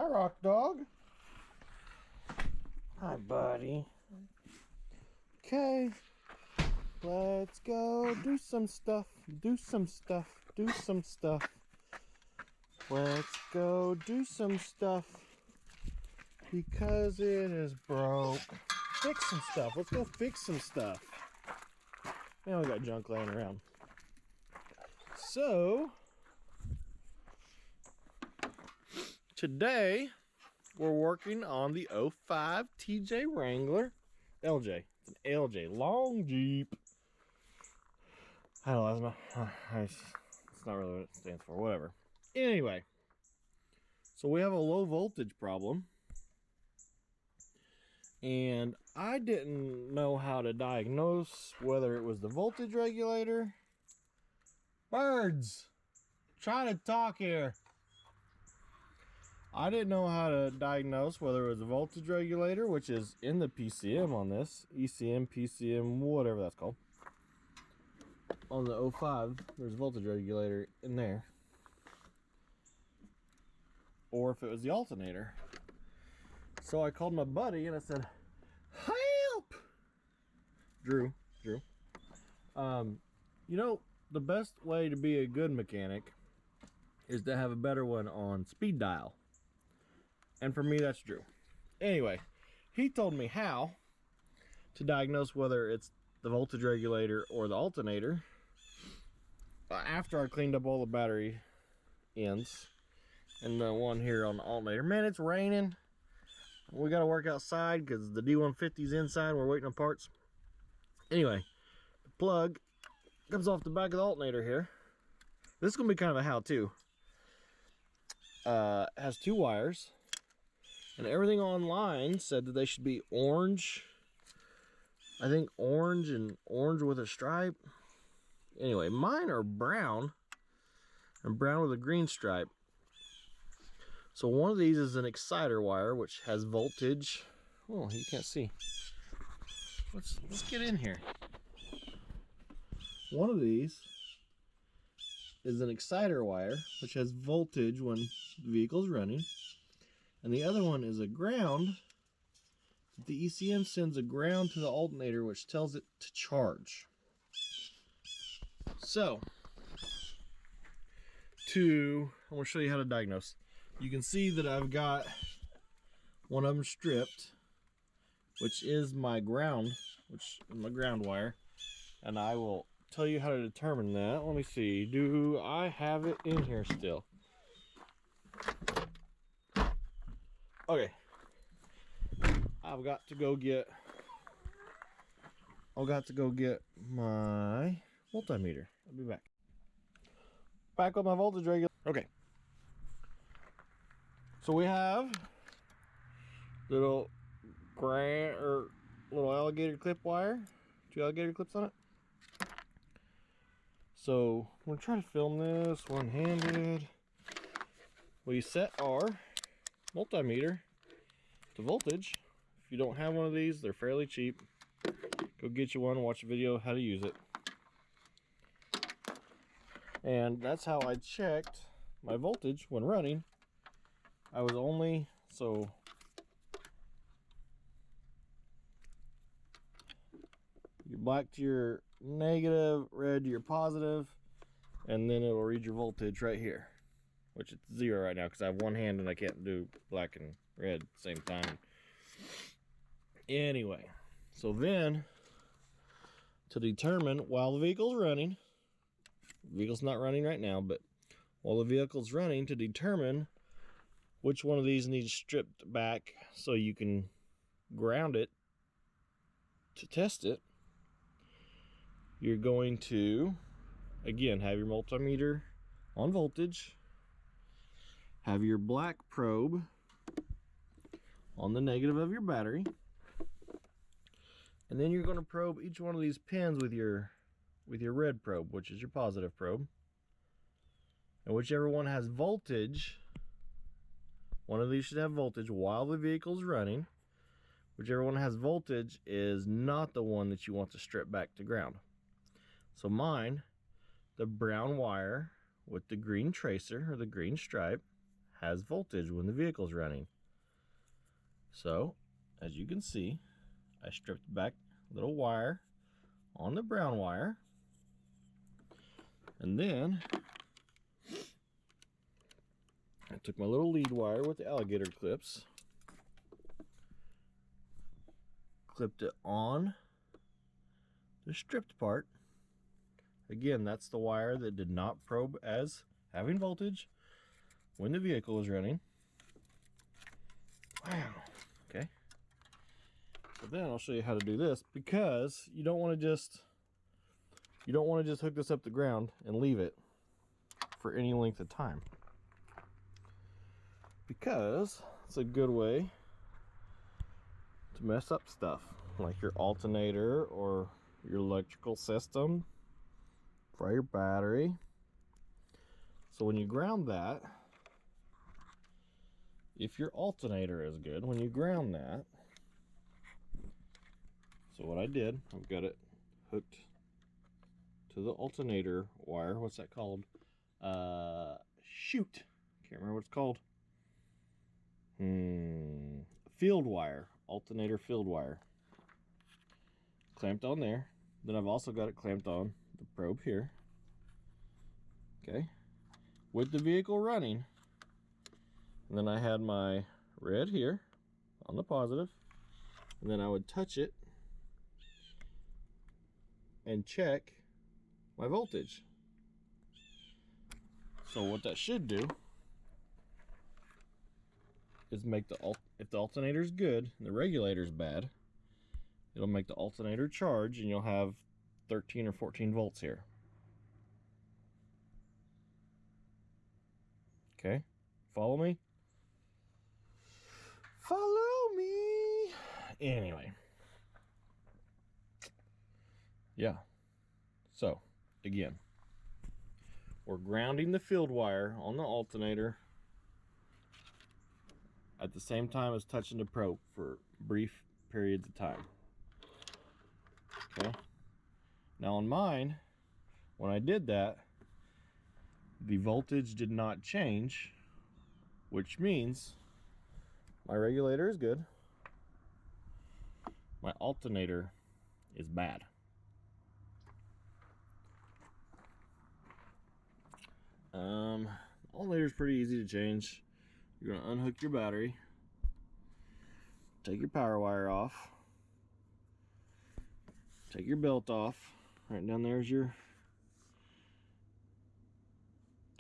Rock Dog. Hi, buddy. Okay, let's go do some stuff. Let's go do some stuff because it is broke. Fix some stuff. Let's go fix some stuff. Man, we got junk laying around. So today we're working on the 05 TJ Wrangler LJ. It's an LJ, long Jeep. I don't know, it's not really what it stands for, whatever. Anyway, so we have a low voltage problem, and I didn't know how to diagnose whether it was the voltage regulator. Birds, trying to talk here. I didn't know how to diagnose whether it was a voltage regulator, which is in the PCM on this, ECM, PCM, whatever that's called. On the 05, there's a voltage regulator in there. Or if it was the alternator. So I called my buddy and I said, help! Drew. You know, the best way to be a good mechanic is to have a better one on speed dial. And for me, that's Drew. Anyway, he told me how to diagnose whether it's the voltage regulator or the alternator after I cleaned up all the battery ends and the one here on the alternator. Man, it's raining. We got to work outside because the D150's inside. We're waiting on parts. Anyway, the plug comes off the back of the alternator here. This is going to be kind of a how-to. Has two wires. And everything online said that they should be orange. I think orange and orange with a stripe. Anyway, mine are brown. And brown with a green stripe. So one of these is an exciter wire, which has voltage. Oh, you can't see. Let's get in here. One of these is an exciter wire, which has voltage when the vehicle's running. And the other one is a ground. The ECM sends a ground to the alternator, which tells it to charge. So, I'm going to show you how to diagnose. You can see that I've got one of them stripped, which is my ground, wire. And I will tell you how to determine that. Let me see. Do I have it in here still? Okay. I've got to go get my multimeter. I'll be back. Back with my voltage regulator. Okay. So we have little alligator clip wire. 2 alligator clips on it. So I'm gonna try to film this one-handed. We set our multimeter to voltage. If you don't have one of these, they're fairly cheap. Go get you one and watch a video how to use it. And that's how I checked my voltage when running. I was only, so you're black to your negative, red to your positive, and then it'll read your voltage right here, which it's 0 right now because I have one hand and I can't do black and red at the same time. Anyway, so then to determine while the vehicle's running, the vehicle's not running right now, but while the vehicle's running, to determine which one of these needs stripped back so you can ground it to test it, you're going to, again, have your multimeter on voltage, have your black probe on the negative of your battery, and then you're going to probe each one of these pins with your red probe, which is your positive probe. And whichever one has voltage, one of these should have voltage while the vehicle's running. Whichever one has voltage is not the one that you want to strip back to ground. So mine, the brown wire with the green tracer or the green stripe, has voltage when the vehicle's running. So, as you can see, I stripped back a little wire on the brown wire, and then I took my little lead wire with the alligator clips, clipped it on the stripped part. Again, that's the wire that did not probe as having voltage when the vehicle was running. Wow. Okay. So then I'll show you how to do this, because you don't want to just hook this up to the ground and leave it for any length of time, because it's a good way to mess up stuff like your alternator or your electrical system, fry your battery. So when you ground that, if your alternator is good, when you ground that, so what I did, I've got it hooked to the alternator wire. What's that called? Shoot, can't remember what it's called. Field wire, alternator field wire. Clamped on there. Then I've also got it clamped on the probe here. Okay, with the vehicle running. And then I had my red here on the positive, and then I would touch it and check my voltage. So what that should do is make if the alternator is good and the regulator is bad, it'll make the alternator charge, and you'll have 13 or 14 volts here. Okay, follow me? Follow me! Anyway. Yeah. So, again, we're grounding the field wire on the alternator at the same time as touching the probe for brief periods of time. Okay. Now on mine, when I did that, the voltage did not change, which means my regulator is good, my alternator is bad. Alternator is pretty easy to change. You're going to unhook your battery, take your power wire off, take your belt off. Right down there is your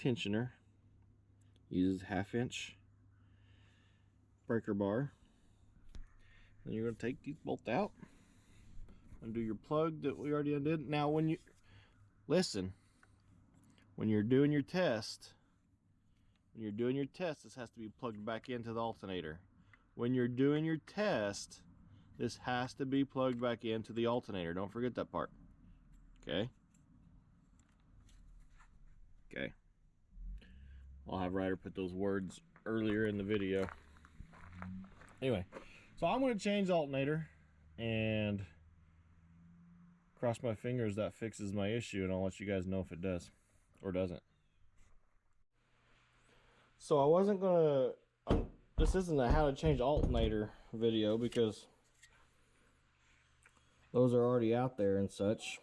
tensioner. Uses 1/2 inch breaker bar. Then you're going to take these bolts out, undo your plug that we already undid. Now when you listen, when you're doing your test, this has to be plugged back into the alternator. When you're doing your test, this has to be plugged back into the alternator. Don't forget that part. Okay? Okay. I'll have Ryder put those words earlier in the video. Anyway, so I'm going to change the alternator and cross my fingers that fixes my issue, and I'll let you guys know if it does or doesn't. So I wasn't going to, this isn't a how to change alternator video, because those are already out there and such.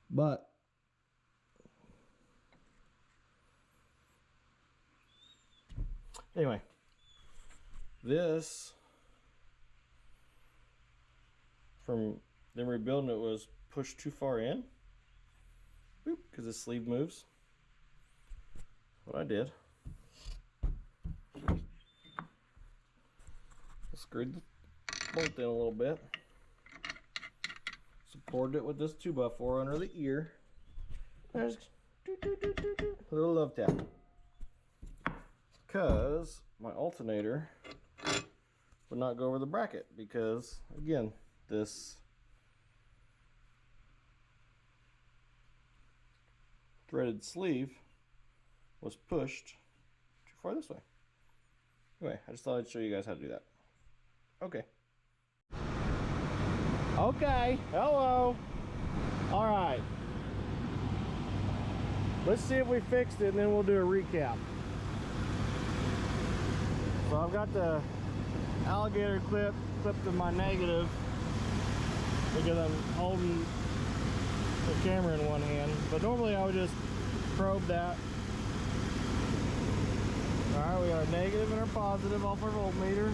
But anyway, this, from them rebuilding it, was pushed too far in because the sleeve moves. What I did, I screwed the bolt in a little bit, supported it with this 2x4 under the ear. There's a little love tap, because my alternator would not go over the bracket, because again, this threaded sleeve was pushed too far this way. Anyway, I just thought I'd show you guys how to do that. Okay. Okay, hello. All right. Let's see if we fixed it, and then we'll do a recap. So I've got the alligator clip clipped to my negative because I'm holding the camera in one hand, but normally I would just probe that. Alright, we got our negative and our positive off our voltmeter,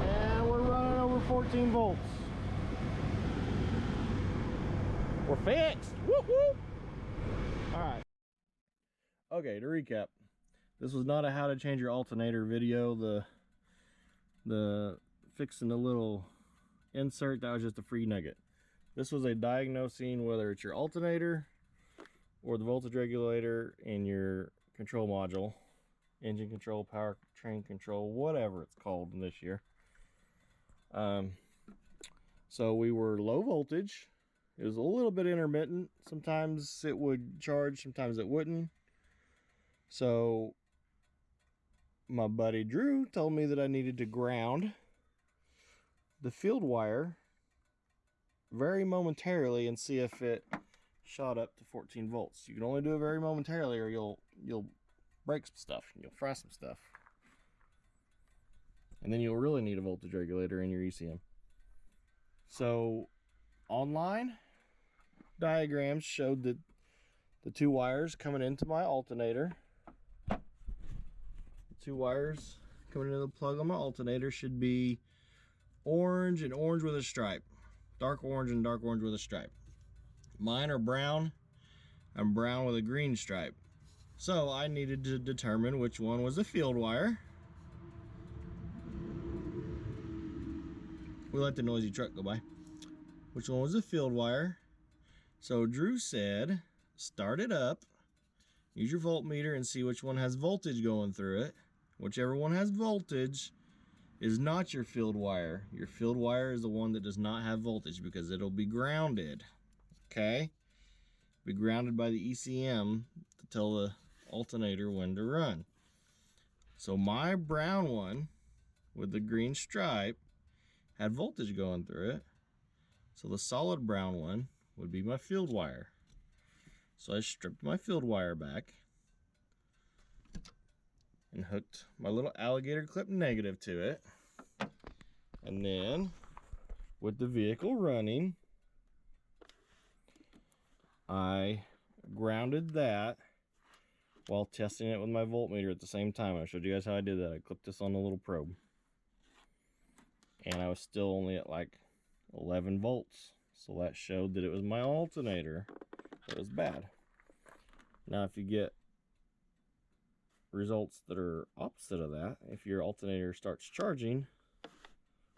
and we're running over 14 volts. We're fixed! Woo-hoo! Alright. Okay, to recap. This was not a how to change your alternator video. The fixing the little insert, that was just a free nugget. This was a diagnosing whether it's your alternator or the voltage regulator in your control module, engine control, powertrain control, whatever it's called in this year. So we were low voltage. It was a little bit intermittent. Sometimes it would charge, sometimes it wouldn't. So my buddy Drew told me that I needed to ground the field wire very momentarily and see if it shot up to 14 volts. You can only do it very momentarily or you'll break some stuff, you'll fry some stuff. And then you'll really need a voltage regulator in your ECM. So online diagrams showed that the two wires coming into my alternator, two wires coming into the plug on my alternator should be orange and orange with a stripe, dark orange and dark orange with a stripe. Mine are brown and brown with a green stripe. So I needed to determine which one was a field wire. We let the noisy truck go by. Which one was a field wire? So Drew said, start it up, use your voltmeter and see which one has voltage going through it. Whichever one has voltage is not your field wire. Your field wire is the one that does not have voltage because it'll be grounded. Okay? Be grounded by the ECM to tell the alternator when to run. So my brown one with the green stripe had voltage going through it. So the solid brown one would be my field wire. So I stripped my field wire back and hooked my little alligator clip negative to it. And then with the vehicle running, I grounded that while testing it with my voltmeter at the same time. I showed you guys how I did that. I clipped this on a little probe. And I was still only at like 11 volts. So that showed that it was my alternator that was bad. Now if you get results that are opposite of that, if your alternator starts charging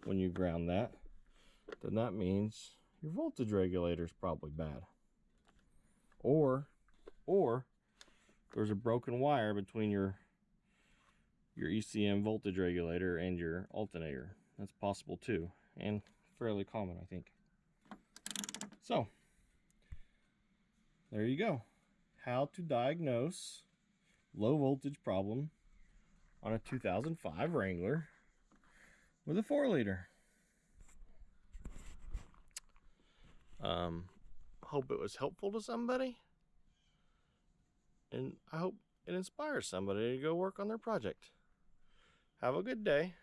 when you ground that, then that means your voltage regulator is probably bad. Or there's a broken wire between your ECM voltage regulator and your alternator. That's possible too, and fairly common, I think. So there you go. How to diagnose low voltage problem on a 2005 Wrangler with a 4-liter. Hope it was helpful to somebody, and I hope it inspires somebody to go work on their project. Have a good day.